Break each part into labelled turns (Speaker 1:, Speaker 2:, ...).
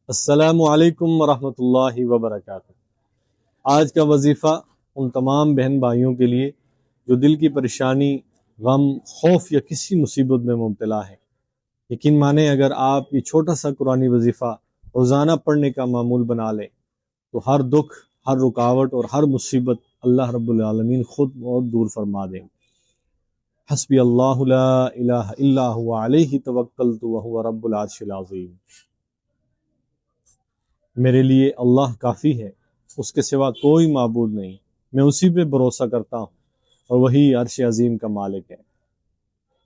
Speaker 1: السلام علیکم ورحمۃ اللہ وبرکاتہ۔ آج کا وظیفہ ان تمام بہن بھائیوں کے لیے جو دل کی پریشانی، غم، خوف یا کسی مصیبت میں مبتلا ہے۔ یقین مانیں اگر آپ یہ چھوٹا سا قرآنی وظیفہ روزانہ پڑھنے کا معمول بنا لیں تو ہر دکھ، ہر رکاوٹ اور ہر مصیبت اللہ رب العالمین خود بہت دور فرما دیں۔ حسبی اللہ لا الہ الا هو علیہ توکلت وہو رب العرش العظیم۔ میرے لیے اللہ کافی ہے، اس کے سوا کوئی معبود نہیں، میں اسی پہ بھروسہ کرتا ہوں اور وہی عرش عظیم کا مالک ہے۔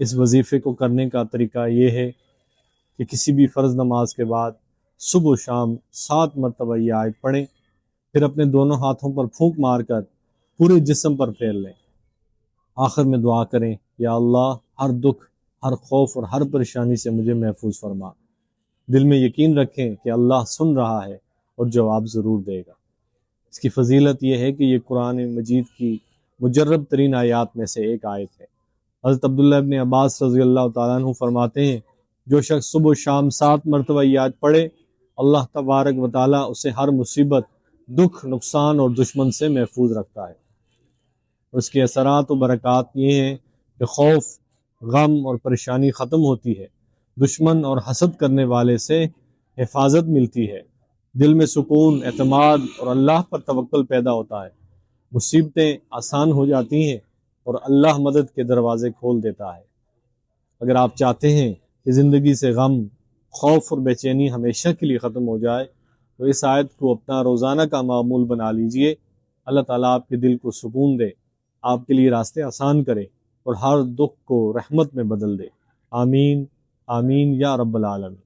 Speaker 1: اس وظیفے کو کرنے کا طریقہ یہ ہے کہ کسی بھی فرض نماز کے بعد صبح و شام 7 مرتبہ یہ آیت پڑھیں، پھر اپنے دونوں ہاتھوں پر پھونک مار کر پورے جسم پر پھیر لیں۔ آخر میں دعا کریں، یا اللہ ہر دکھ، ہر خوف اور ہر پریشانی سے مجھے محفوظ فرما۔ دل میں یقین رکھیں کہ اللہ سن رہا ہے اور جواب ضرور دے گا۔ اس کی فضیلت یہ ہے کہ یہ قرآن مجید کی مجرب ترین آیات میں سے ایک آیت ہے۔ حضرت عبداللہ ابن عباس رضی اللہ تعالیٰ عنہ فرماتے ہیں، جو شخص صبح و شام 7 مرتبہ یہ آیت پڑھے، اللہ تبارک و تعالیٰ اسے ہر مصیبت، دکھ، نقصان اور دشمن سے محفوظ رکھتا ہے۔ اس کے اثرات و برکات یہ ہیں کہ خوف، غم اور پریشانی ختم ہوتی ہے، دشمن اور حسد کرنے والے سے حفاظت ملتی ہے، دل میں سکون، اعتماد اور اللہ پر توکل پیدا ہوتا ہے، مصیبتیں آسان ہو جاتی ہیں اور اللہ مدد کے دروازے کھول دیتا ہے۔ اگر آپ چاہتے ہیں کہ زندگی سے غم، خوف اور بے چینی ہمیشہ کے لیے ختم ہو جائے تو اس آیت کو اپنا روزانہ کا معمول بنا لیجئے۔ اللہ تعالیٰ آپ کے دل کو سکون دے، آپ کے لیے راستے آسان کرے اور ہر دکھ کو رحمت میں بدل دے۔ آمین آمین یا رب العالمین۔